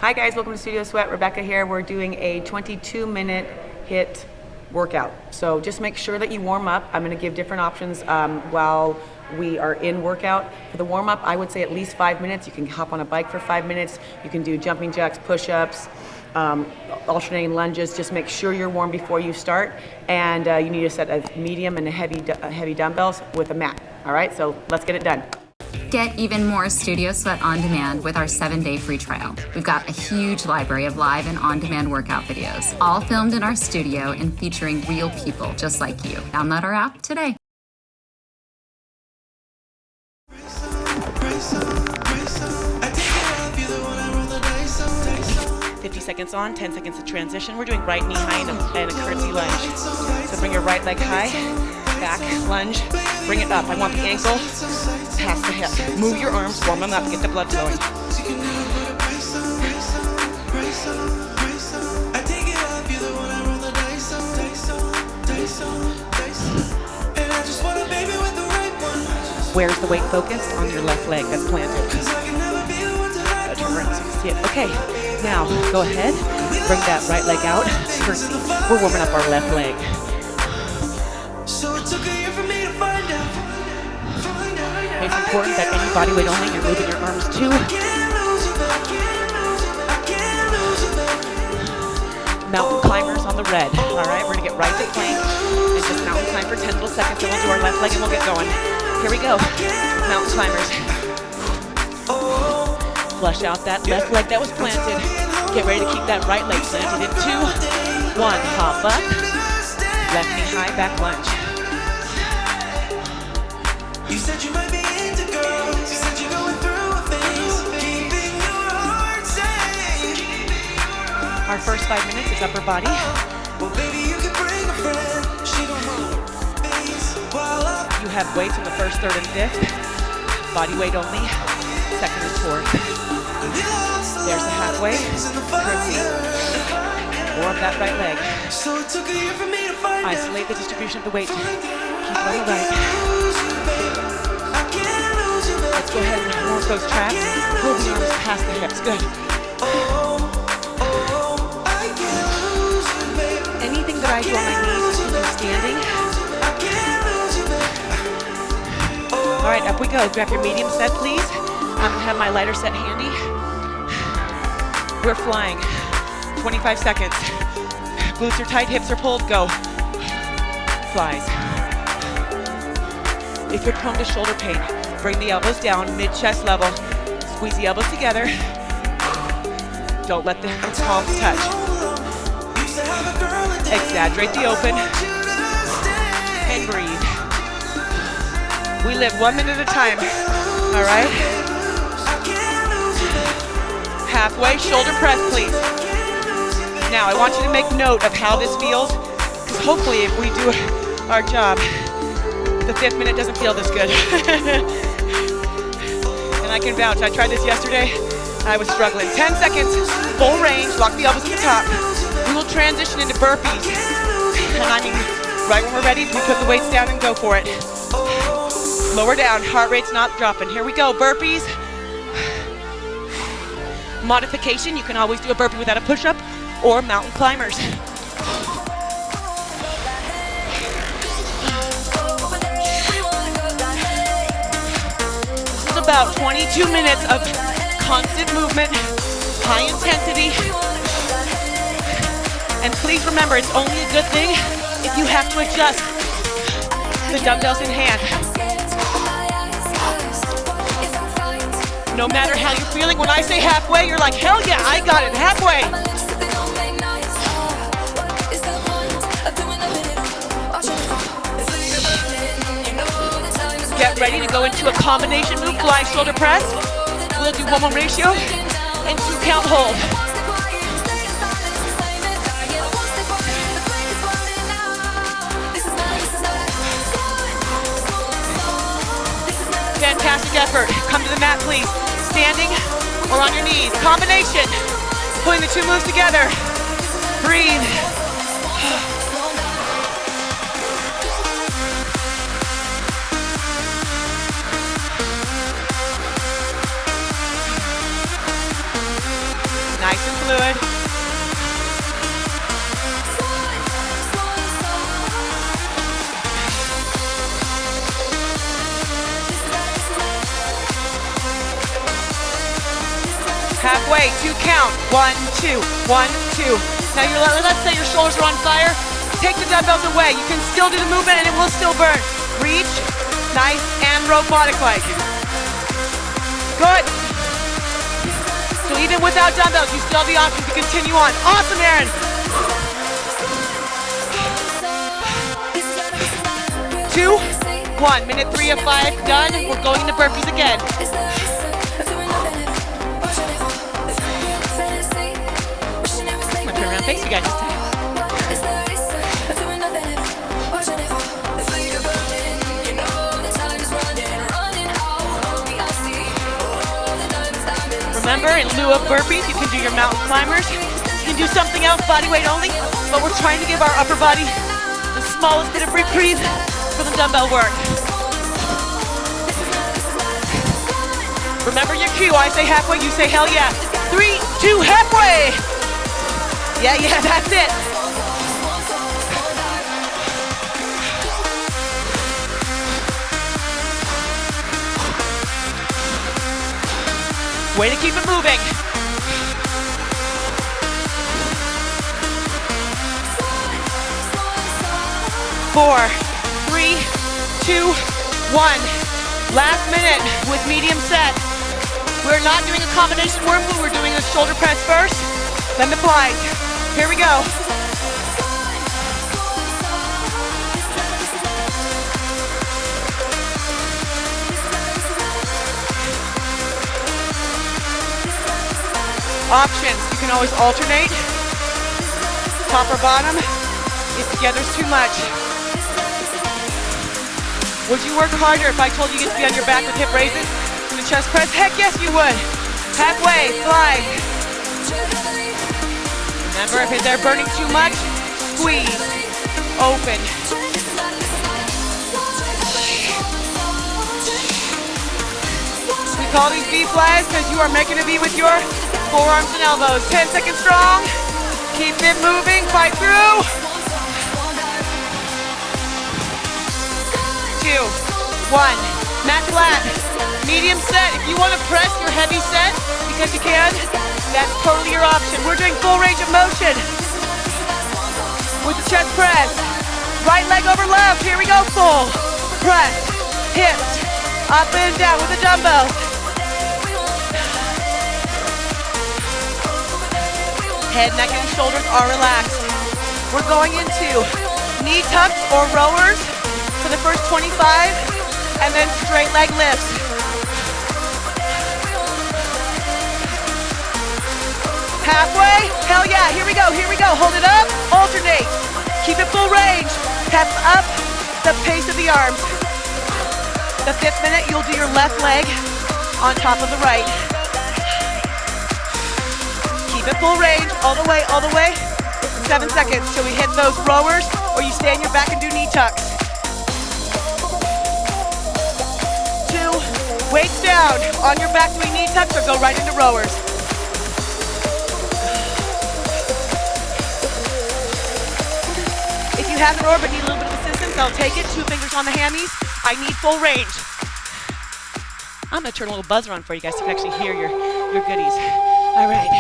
Hi guys, welcome to StudioSweat. Rebecca here. We're doing a 22-minute HIIT workout. So just make sure that you warm up. I'm going to give different options while we are in workout. For the warm up, I would say at least 5 minutes. You can hop on a bike for 5 minutes. You can do jumping jacks, push-ups, alternating lunges. Just make sure you're warm before you start. And you need a set of medium and heavy dumbbells with a mat. All right, so let's get it done. Get even more StudioSweat on demand with our 7-day free trial. We've got a huge library of live and on-demand workout videos, all filmed in our studio and featuring real people just like you. Download our app today. Seconds on, 10 seconds of transition. We're doing right knee high and a curtsy lunge. So bring your right leg high, back lunge, bring it up. I want the ankle past the hip. Move your arms, warm them up, get the blood flowing. Where's the weight focused? On your left leg that's planted. Turn around so you can see it. Okay, now go ahead, bring that right leg out, curtsy. We're warming up our left leg. It's important that any body weight only, you're moving your arms too. Mountain climbers on the red. All right, we're gonna get right to plank and just mountain climb for 10 little seconds, then we'll do our left leg and we'll get going. Here we go, mountain climbers. Flush out that left leg that was planted. Get ready to keep that right leg planted in 2, 1. Hop up. Left knee high, back lunge. You said you might be into girls. You said you're going through a phase. Keeping your heart safe. Our first 5 minutes is upper body. Well, baby, you can bring a friend. She don't want face. You have weights in the first, third, and fifth. Body weight only. Second and fourth. There's the halfway, curtsy, warm that right leg. Isolate the distribution of the weight. Keep it on the right. Let's go ahead and warm those traps. Pull the arms past the hips, good. Anything that I do on my knees, you can do standing. All right, up we go. Grab your medium set, please. I'm gonna have my lighter set handy. We're flying. 25 seconds. Glutes are tight, hips are pulled, go. Flies. If you're prone to shoulder pain, bring the elbows down, mid-chest level. Squeeze the elbows together. Don't let the palms touch. Exaggerate the open. And breathe. We live 1 minute at a time, all right? Halfway, shoulder press, please. Now, I want you to make note of how this feels, because hopefully if we do our job, the 5th minute doesn't feel this good. And I can vouch, I tried this yesterday, I was struggling. 10 seconds, full range, lock the elbows at the top. We will transition into burpees. And I mean, right when we're ready, we put the weights down and go for it. Lower down, heart rate's not dropping. Here we go, burpees. Modification, you can always do a burpee without a push-up or mountain climbers. This is about 22 minutes of constant movement, high intensity. And please remember, it's only a good thing if you have to adjust the dumbbells in hand. No matter how you're feeling, when I say halfway, you're like, hell yeah, I got it, halfway. Get ready to go into a combination move, flying shoulder press. We'll do 1-1 ratio and 2 count hold. Fantastic effort. Come to the mat, please. Standing or on your knees. Combination. Putting the 2 moves together. Breathe. Nice and fluid. Halfway, 2 count. 1, 2, 1, 2. Now let's say your shoulders are on fire. Take the dumbbells away. You can still do the movement and it will still burn. Reach, nice and robotic-like. Good. So even without dumbbells, you still have the option to continue on. Awesome, Erin. 2, 1. Minute 3 of 5 done. We're going into burpees again. Turn around, face you guys. Remember, in lieu of burpees, you can do your mountain climbers. You can do something else, body weight only, but we're trying to give our upper body the smallest bit of reprieve for the dumbbell work. Remember your cue. I say halfway, you say hell yeah. 3, 2, halfway. Yeah, that's it. Way to keep it moving. 4, 3, 2, 1. Last minute with medium set. We're not doing a combination work, but we're doing a shoulder press first, then the flies. Here we go. Options, you can always alternate. Top or bottom, if together's too much. Would you work harder if I told you to be on your back with hip raises and the chest press? Heck yes you would. Halfway, fly. Remember, if they're burning too much, squeeze, open. We call these V flies because you are making a V with your forearms and elbows. 10 seconds strong. Keep it moving, fight through. 2, 1, mat flat. Medium set. If you want to press your heavy set, because you can, that's totally your option. We're doing full range of motion with the chest press. Right leg over left. Here we go. Full press. Hips up and down with the dumbbells. Head, neck, and shoulders are relaxed. We're going into knee tucks or rowers for the first 25, and then straight leg lifts. Halfway, hell yeah, here we go, hold it up, alternate. Keep it full range, pep up the pace of the arms. The 5th minute, you'll do your left leg on top of the right. Keep it full range, all the way. 7 seconds till we hit those rowers, or you stay on your back and do knee tucks. 2, weights down, on your back doing knee tucks, or go right into rowers. If you have an orbit, need a little bit of assistance, I'll take it. 2 fingers on the hammies. I need full range. I'm gonna turn a little buzzer on for you guys so you can actually hear your goodies. All right,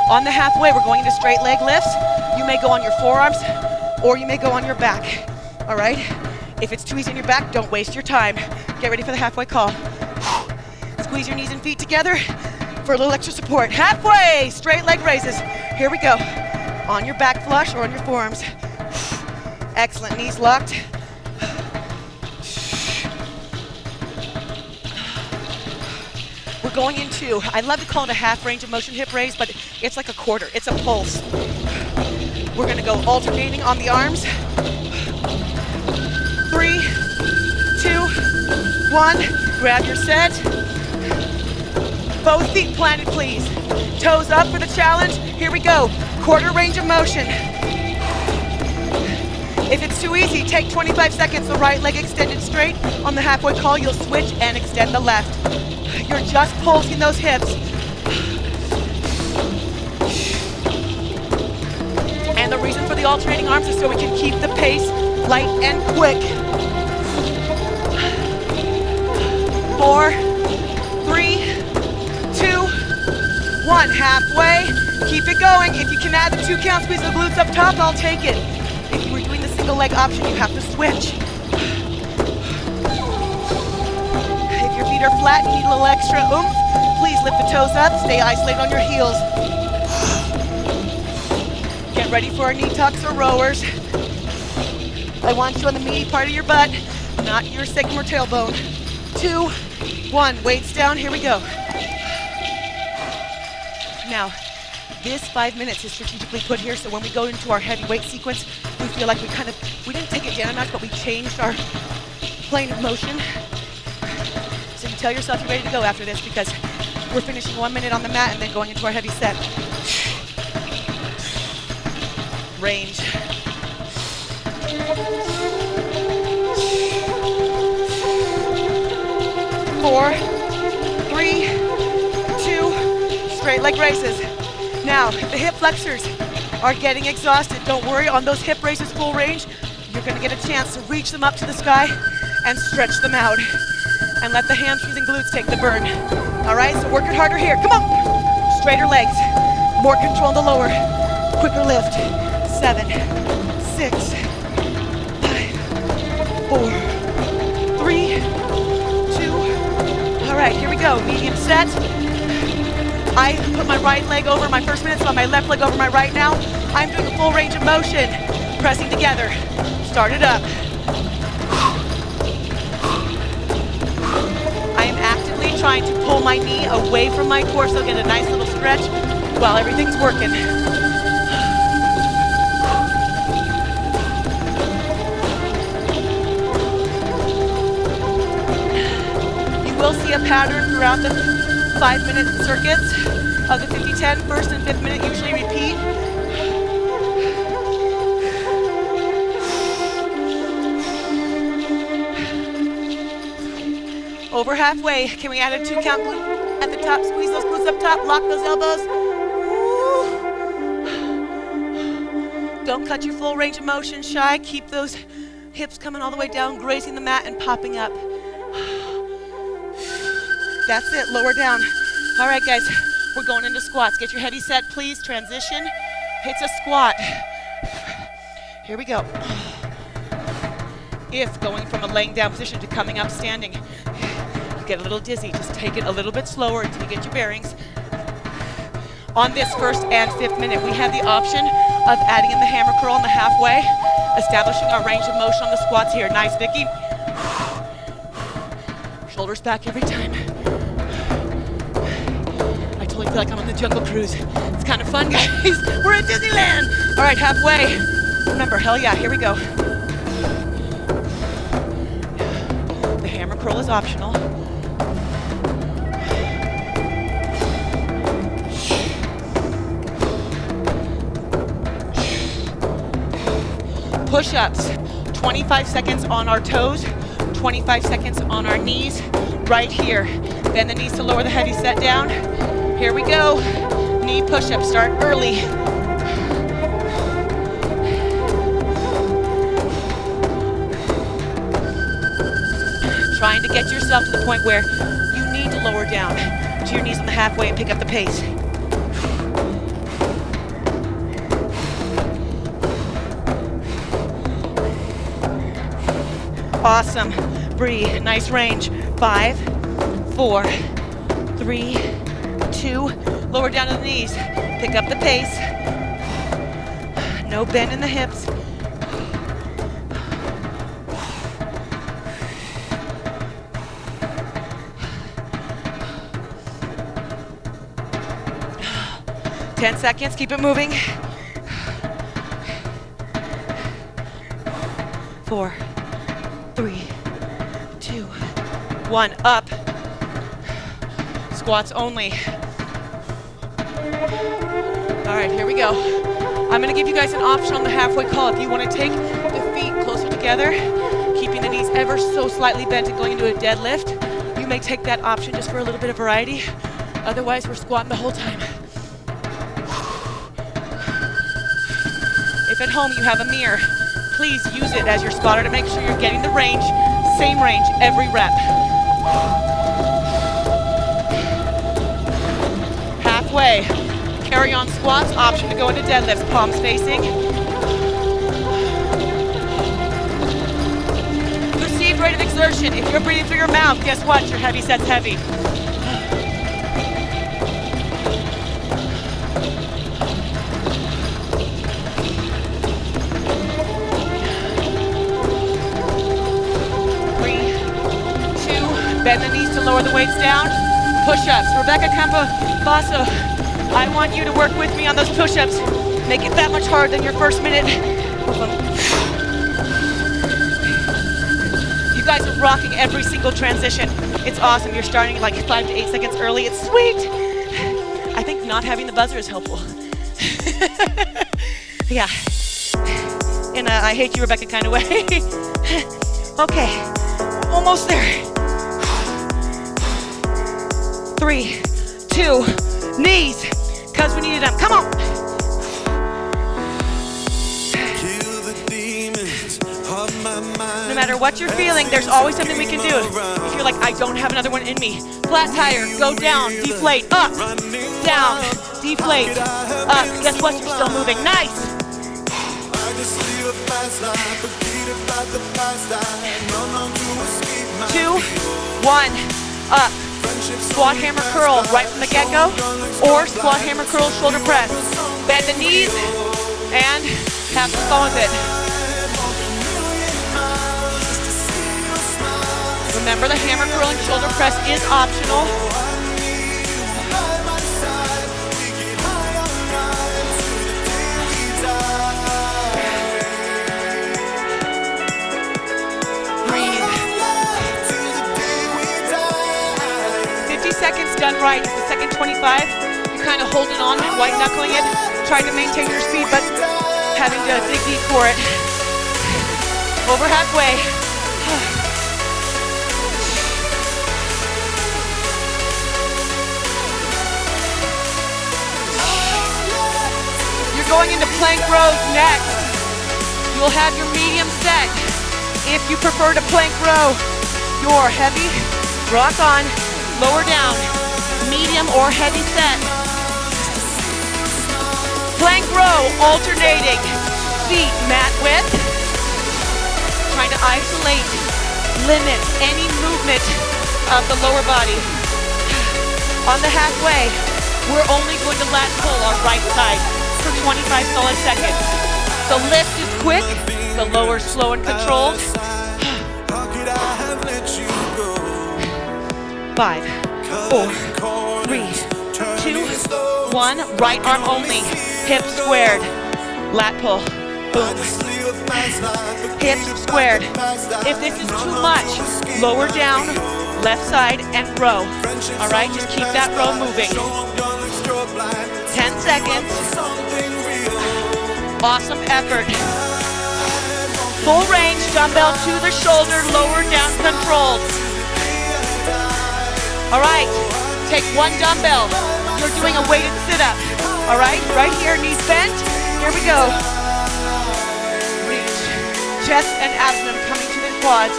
on the halfway, we're going into straight leg lifts. You may go on your forearms, or you may go on your back. All right, if it's too easy on your back, don't waste your time. Get ready for the halfway call. Squeeze your knees and feet together for a little extra support. Halfway, straight leg raises. Here we go. On your back flush or on your forearms. Excellent, knees locked. We're going into, I love to call it a half range of motion hip raise, but it's like a quarter, it's a pulse. We're gonna go alternating on the arms. 3, 2, 1, grab your set. Both feet planted, please. Toes up for the challenge. Here we go, quarter range of motion. If it's too easy, take 25 seconds, the right leg extended straight. On the halfway call, you'll switch and extend the left. You're just pulsing those hips. alternating arms is so we can keep the pace light and quick. 4, 3, 2, 1. Halfway. Keep it going. If you can add the 2 count, squeeze the glutes up top, I'll take it. If you were doing the single leg option, you have to switch. If your feet are flat, you need a little extra oomph. Please lift the toes up. Stay isolated on your heels. Get ready for our knee tucks or rowers. I want you on the meaty part of your butt, not your sacrum or tailbone. 2, 1. Weights down. Here we go. Now, this 5 minutes is strategically put here, so when we go into our heavy weight sequence, we feel like we didn't take it down a notch, but we changed our plane of motion. So you tell yourself you're ready to go after this, because we're finishing 1 minute on the mat and then going into our heavy set. Range. 4, 3, 2, straight leg raises. Now, if the hip flexors are getting exhausted, don't worry, on those hip raises full range, you're gonna get a chance to reach them up to the sky and stretch them out. And let the hamstrings and glutes take the burn. All right, so work it harder here. Come on. Straighter legs, more control in the lower, quicker lift. 7, 6, 5, 4, 3, 2. All right, here we go. Medium set. I put my right leg over my first minute, so my left leg over my right now. I'm doing a full range of motion, pressing together. Start it up. I am actively trying to pull my knee away from my core so I get a nice little stretch while everything's working. We'll see a pattern throughout the 5-minute circuits of the 50-10. First and 5th minute usually repeat. Over halfway. Can we add a 2 count glute at the top? Squeeze those glutes up top. Lock those elbows. Woo. Don't cut your full range of motion, shy. Keep those hips coming all the way down, grazing the mat and popping up. That's it, lower down. All right, guys, we're going into squats. Get your heavy set, please. Transition, it's a squat. Here we go. If going from a laying down position to coming up standing, you get a little dizzy, just take it a little bit slower until you get your bearings. On this 1st and 5th minute, we have the option of adding in the hammer curl on the halfway, establishing our range of motion on the squats here. Nice, Vicky. Shoulders back every time. I totally feel like I'm on the Jungle Cruise. It's kind of fun, guys. We're at Disneyland. All right, halfway. Remember, hell yeah, here we go. The hammer curl is optional. Push-ups, 25 seconds on our toes, 25 seconds on our knees, right here. Bend the knees to lower the heavy set down. Here we go. Knee push-ups, start early. Trying to get yourself to the point where you need to lower down to your knees on the halfway and pick up the pace. Awesome. Breathe. Nice range. 5, 4, 3, 2. Lower down to the knees. Pick up the pace. No bend in the hips. Ten seconds. Keep it moving. 4, 3, 2, 1. Up. Squats only. All right, here we go. I'm gonna give you guys an option on the halfway call. If you wanna take the feet closer together, keeping the knees ever so slightly bent and going into a deadlift, you may take that option just for a little bit of variety. Otherwise, we're squatting the whole time. If at home you have a mirror, please use it as your spotter to make sure you're getting the range, same range every rep. Halfway. Carry on squats, option to go into deadlifts, palms facing. Perceived rate of exertion. If you're breathing through your mouth, guess what? Your heavy set's heavy. Bend the knees to lower the weights down. Push-ups. Rebecca Campobasso, I want you to work with me on those push-ups. Make it that much harder than your first minute. You guys are rocking every single transition. It's awesome. You're starting like 5 to 8 seconds early. It's sweet. I think not having the buzzer is helpful. Yeah. In a I hate you, Rebecca kind of way. Okay. Almost there. 3, 2, knees, because we needed them. Come on. No matter what you're feeling, there's always something we can do. If you're like, I don't have another one in me, flat tire, go down, deflate, up, down, deflate, up. Guess what? You're still moving. Nice. 2, 1, up. Squat, hammer, curl right from the get-go, or squat, hammer, curl, shoulder press. Bend the knees and have some fun with it. Remember, the hammer, curl, and shoulder press is optional. Seconds done right. The second 25, you're kind of holding on and white knuckling it, trying to maintain your speed, but having to dig deep for it. Over halfway. You're going into plank rows next. You'll have your medium set. If you prefer to plank row, your heavy, rock on. Lower down, medium or heavy set. Plank row, alternating. Feet mat width. Trying to isolate, limit any movement of the lower body. On the halfway, we're only going to lat pull our right side for 25 solid seconds. The lift is quick, the lower slow and controlled. 5, 4, 3, 2, 1. Right arm only. Hip squared. Lat pull. Boom. Hips squared. If this is too much, lower down, left side, and row. All right, just keep that row moving. 10 seconds. Awesome effort. Full range, dumbbell to the shoulder, lower down, controlled. All right, take one dumbbell. You're doing a weighted sit-up. All right, right here, knees bent. Here we go. Reach. Chest and abdomen coming to the quads.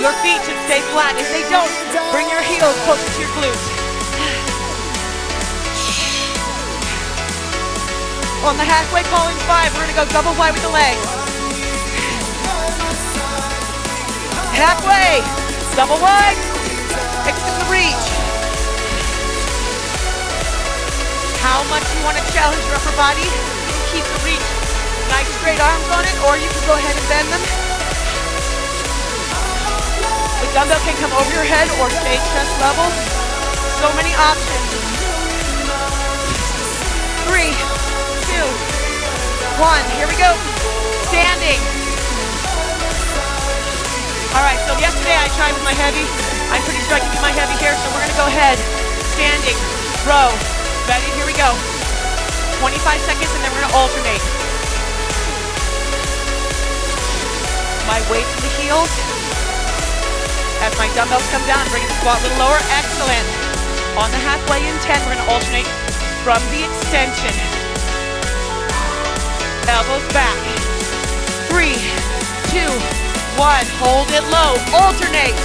Your feet should stay flat. If they don't, bring your heels closer to your glutes. On the halfway calling 5, we're gonna go double wide with the legs. Halfway, double wide, extend the reach. How much you wanna challenge your upper body, keep the reach. Nice straight arms on it, or you can go ahead and bend them. The dumbbell can come over your head or stay chest level. So many options. 3, 2, 1, here we go. Standing. All right, so yesterday I tried with my heavy. I'm pretty sure I can do my heavy here, so we're gonna go ahead. Standing, row. Ready, here we go. 25 seconds and then we're gonna alternate. My weight to the heels as my dumbbells come down, bring the squat a little lower, excellent. On the halfway in 10, we're gonna alternate from the extension. Elbows back. 3, 2, 1, hold it low, alternate.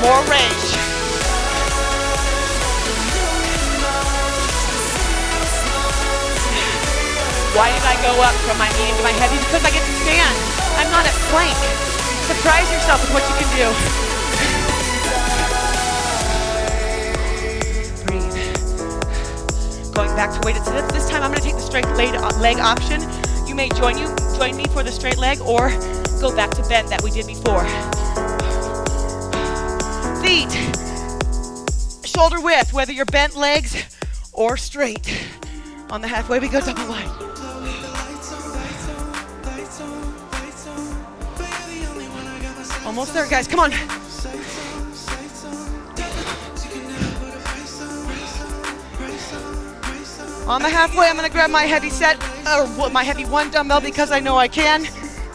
More range. Why did I go up from my medium to my heavy? Because I get to stand. I'm not at plank. Surprise yourself with what you can do. Breathe. Going back to weighted sit-ups. This time I'm going to take the straight leg option. You may join me for the straight leg or go back to bend that we did before. Feet shoulder width, whether you're bent legs or straight. On the halfway we go double wide. Almost there, guys, come on. On the halfway, I'm gonna grab my heavy set, or my heavy one dumbbell because I know I can.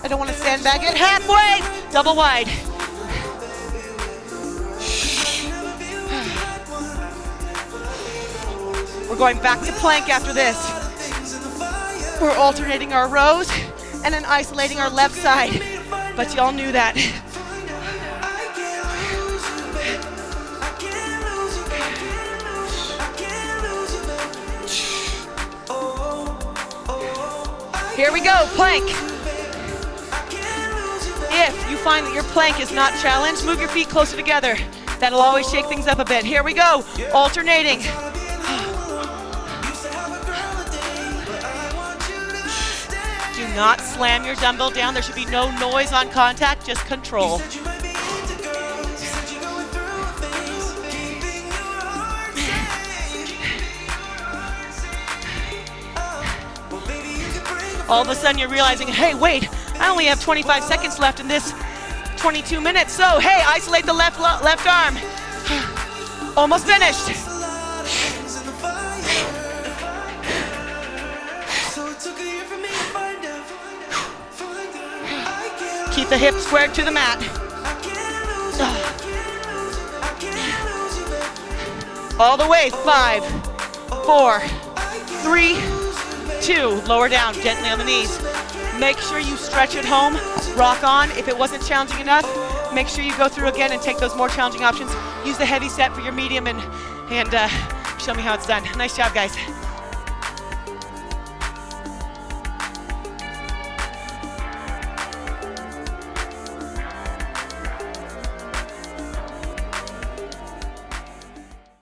I don't wanna sandbag it. Halfway, double wide. We're going back to plank after this. We're alternating our rows and then isolating our left side. But y'all knew that. Here we go, plank. If you find that your plank is not challenged, move your feet closer together. That'll always shake things up a bit. Here we go, alternating. Do not slam your dumbbell down. There should be no noise on contact, just control. All of a sudden you're realizing, hey, wait, I only have 25 seconds left in this 22 minutes. So, hey, isolate the left arm. Almost finished. Keep the hips squared to the mat. All the way, 5, 4, 3, 2, lower down gently on the knees. Make sure you stretch at home, rock on. If it wasn't challenging enough, make sure you go through again and take those more challenging options. Use the heavy set for your medium and show me how it's done. Nice job, guys.